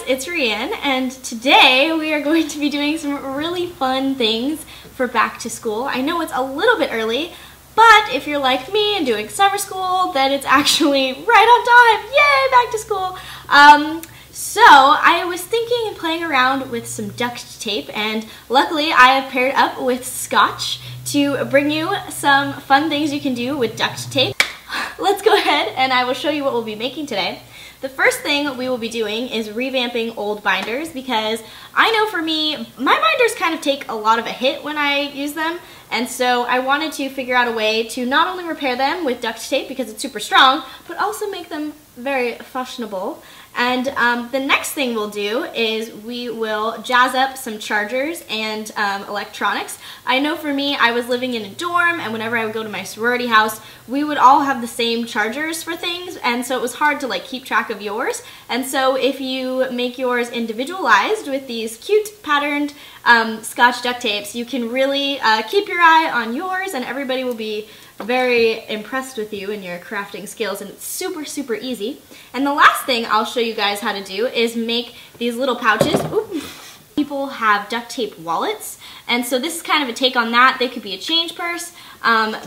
it's Rianne, and today we are going to be doing some really fun things for back to school. I know it's a little bit early, but if you're like me and doing summer school, then it's actually right on time. Yay, back to school. So I was thinking and playing around with some duct tape, and luckily I have paired up with Scotch to bring you some fun things you can do with duct tape. Let's go ahead and I will show you what we'll be making today. The first thing we will be doing is revamping old binders, because I know for me, my binders kind of take a lot of a hit when I use them, and so I wanted to figure out a way to not only repair them with duct tape because it's super strong, but also make them very fashionable. And the next thing we'll do is we will jazz up some chargers and electronics. I know for me, I was living in a dorm, and whenever I would go to my sorority house, we would all have the same chargers for things, and so it was hard to like keep track of yours. And so if you make yours individualized with these cute patterned Scotch duct tapes, you can really keep your eye on yours, and everybody will be very impressed with you and your crafting skills, and it's super, super easy. And the last thing I'll show you guys how to do is make these little pouches. Oop. People have duct tape wallets, and so this is kind of a take on that. They could be a change purse,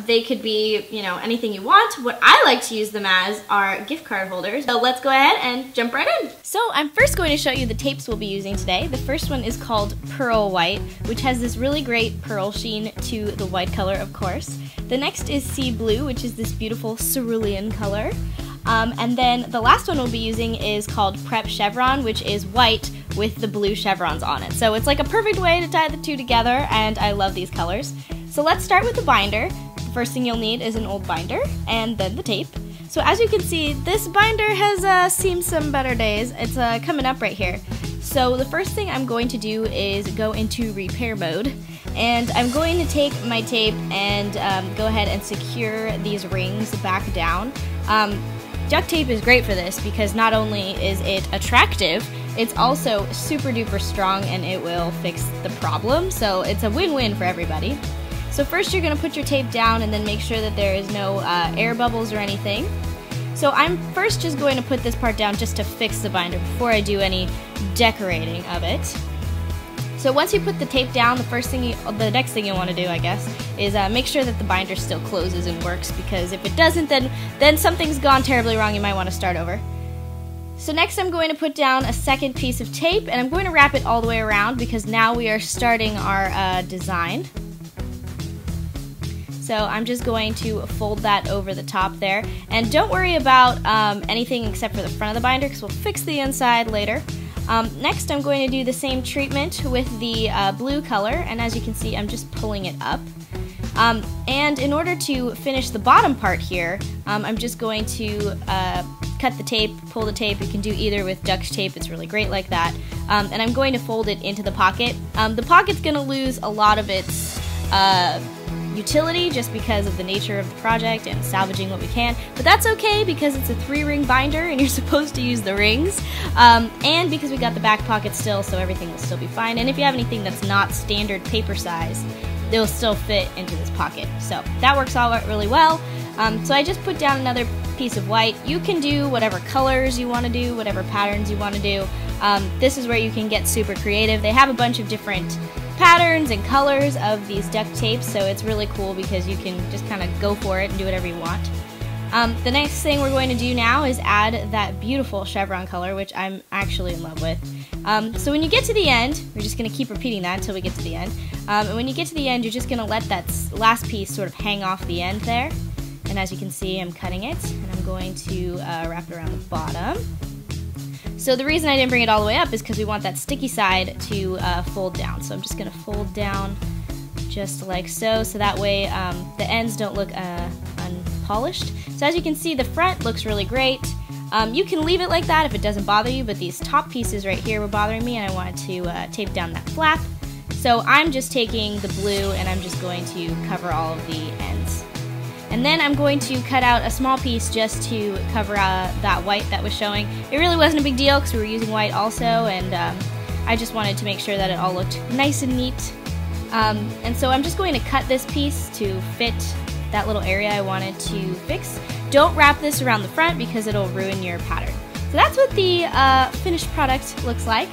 they could be, you know, anything you want. What I like to use them as are gift card holders. So let's go ahead and jump right in. So I'm first going to show you the tapes we'll be using today. The first one is called Pearl White, which has this really great pearl sheen to the white color, of course. The next is Sea Blue, which is this beautiful cerulean color. And then the last one we'll be using is called Prep Chevron, which is white with the blue chevrons on it. So it's like a perfect way to tie the two together, and I love these colors. So let's start with the binder. The first thing you'll need is an old binder, and then the tape. So as you can see, this binder has seen some better days. It's coming up right here. So the first thing I'm going to do is go into repair mode, and I'm going to take my tape and go ahead and secure these rings back down. Duct tape is great for this because not only is it attractive, it's also super duper strong and it will fix the problem, so it's a win-win for everybody. So first you're going to put your tape down and then make sure that there is no air bubbles or anything. So I'm first just going to put this part down just to fix the binder before I do any decorating of it. So once you put the tape down, the next thing you want to do, I guess, is make sure that the binder still closes and works, because if it doesn't, then something's gone terribly wrong. You might want to start over. So next I'm going to put down a second piece of tape, and I'm going to wrap it all the way around because now we are starting our design. So I'm just going to fold that over the top there, and don't worry about anything except for the front of the binder because we'll fix the inside later. Next I'm going to do the same treatment with the blue color, and as you can see I'm just pulling it up. And in order to finish the bottom part here, I'm just going to cut the tape, pull the tape. You can do either with duct tape, it's really great like that. And I'm going to fold it into the pocket. The pocket's going to lose a lot of its utility just because of the nature of the project and salvaging what we can, but that's okay because it's a 3-ring binder and you're supposed to use the rings, and because we got the back pocket still, so everything will still be fine. And if you have anything that's not standard paper size, they'll still fit into this pocket, so that works all out really well. So I just put down another piece of white. You can do whatever colors you want to do, whatever patterns you want to do. This is where you can get super creative. They have a bunch of different patterns and colors of these duct tapes, so it's really cool because you can just kind of go for it and do whatever you want. The next thing we're going to do now is add that beautiful chevron color, which I'm actually in love with. So when you get to the end, we're just going to keep repeating that until we get to the end. And when you get to the end, you're just going to let that last piece sort of hang off the end there. And as you can see, I'm cutting it, and I'm going to wrap it around the bottom. So the reason I didn't bring it all the way up is because we want that sticky side to fold down. So I'm just going to fold down just like so, so that way the ends don't look unpolished. So as you can see, the front looks really great. You can leave it like that if it doesn't bother you, but these top pieces right here were bothering me, and I wanted to tape down that flap. So I'm just taking the blue and I'm just going to cover all of the ends. And then I'm going to cut out a small piece just to cover that white that was showing. It really wasn't a big deal because we were using white also, and I just wanted to make sure that it all looked nice and neat. And so I'm just going to cut this piece to fit that little area I wanted to fix. Don't wrap this around the front because it'll ruin your pattern. So that's what the finished product looks like.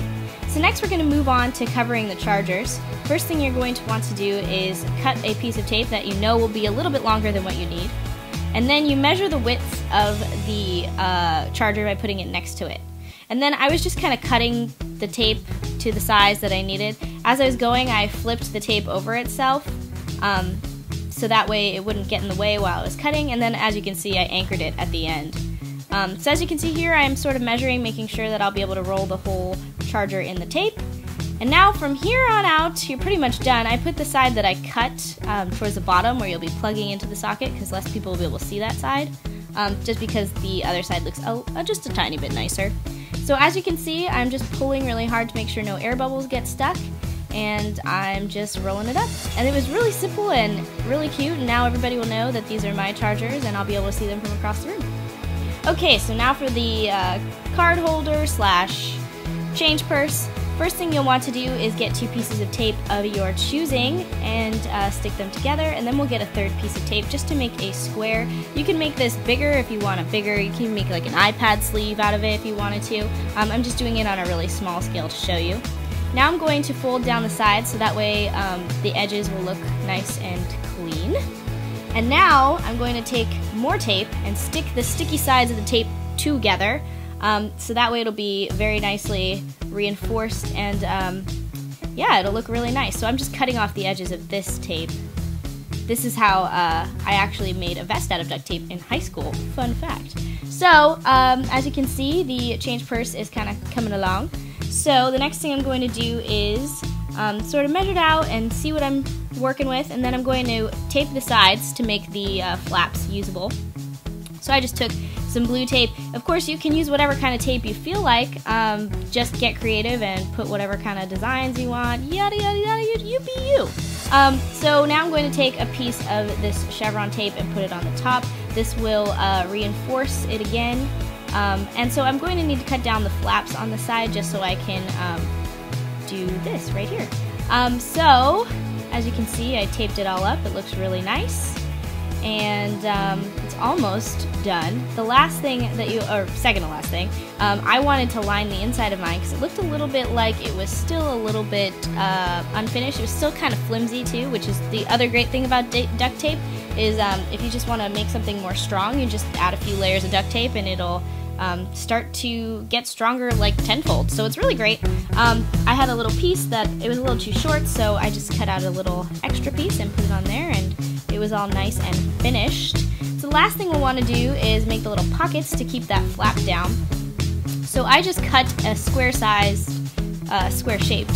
So next we're going to move on to covering the chargers. First thing you're going to want to do is cut a piece of tape that you know will be a little bit longer than what you need. And then you measure the width of the charger by putting it next to it. And then I was just kind of cutting the tape to the size that I needed. As I was going, I flipped the tape over itself, so that way it wouldn't get in the way while I was cutting, and then as you can see I anchored it at the end. So as you can see here, I'm sort of measuring, making sure that I'll be able to roll the whole charger in the tape. And now from here on out, you're pretty much done. I put the side that I cut towards the bottom where you'll be plugging into the socket, because less people will be able to see that side, just because the other side looks just a tiny bit nicer. So as you can see, I'm just pulling really hard to make sure no air bubbles get stuck, and I'm just rolling it up. And it was really simple and really cute, and now everybody will know that these are my chargers and I'll be able to see them from across the room. Okay, so now for the card holder / change purse. First thing you'll want to do is get 2 pieces of tape of your choosing and stick them together, and then we'll get a third piece of tape just to make a square. You can make this bigger if you want it bigger. You can make like an iPad sleeve out of it if you wanted to. I'm just doing it on a really small scale to show you. Now I'm going to fold down the sides so that way the edges will look nice and clean. And now I'm going to take more tape and stick the sticky sides of the tape together. So that way it'll be very nicely reinforced, and yeah, it'll look really nice. So I'm just cutting off the edges of this tape. This is how I actually made a vest out of duct tape in high school. Fun fact. So as you can see, the change purse is kind of coming along. So the next thing I'm going to do is sort of measure it out and see what I'm working with, and then I'm going to tape the sides to make the flaps usable. So I just took some blue tape. Of course, you can use whatever kind of tape you feel like. Just get creative and put whatever kind of designs you want. Yada yada yada, you be you. So now I'm going to take a piece of this Chevron tape and put it on the top. This will reinforce it again. And so I'm going to need to cut down the flaps on the side just so I can do this right here. So as you can see, I taped it all up. It looks really nice. And it's almost done. The last thing that second to last thing, I wanted to line the inside of mine because it looked a little bit like it was still a little bit unfinished. It was still kind of flimsy too, which is the other great thing about duct tape is if you just want to make something more strong, you just add a few layers of duct tape and it'll start to get stronger like tenfold. So it's really great. I had a little piece that it was a little too short, so I just cut out a little extra piece and put it on there, and it was all nice and finished. So the last thing we'll want to do is make the little pockets to keep that flap down. So I just cut a square-sized, square-shaped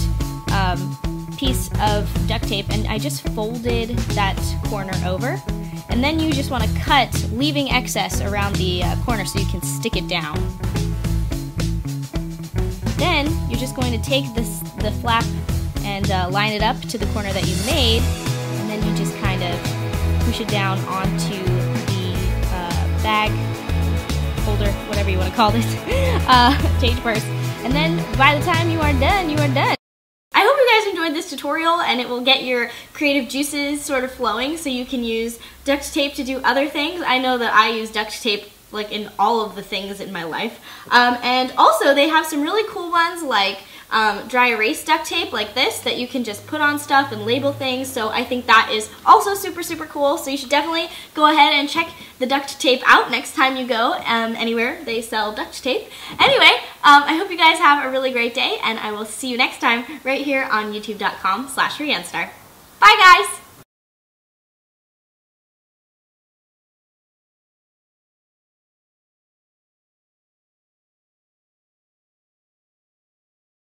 piece of duct tape, and I just folded that corner over. And then you just want to cut, leaving excess around the corner so you can stick it down. Then you're just going to take the flap and line it up to the corner that you made, and then you just kind of push it down onto the bag, holder, whatever you want to call this, change purse. And then by the time you are done, you are done. I hope you guys enjoyed this tutorial and it will get your creative juices sort of flowing so you can use duct tape to do other things. I know that I use duct tape like in all of the things in my life. And also they have some really cool ones like dry erase duct tape like this that you can just put on stuff and label things. So I think that is also super, super cool. So you should definitely go ahead and check the duct tape out next time you go anywhere they sell duct tape. Anyway, I hope you guys have a really great day, and I will see you next time right here on youtube.com/riannstar. Bye guys!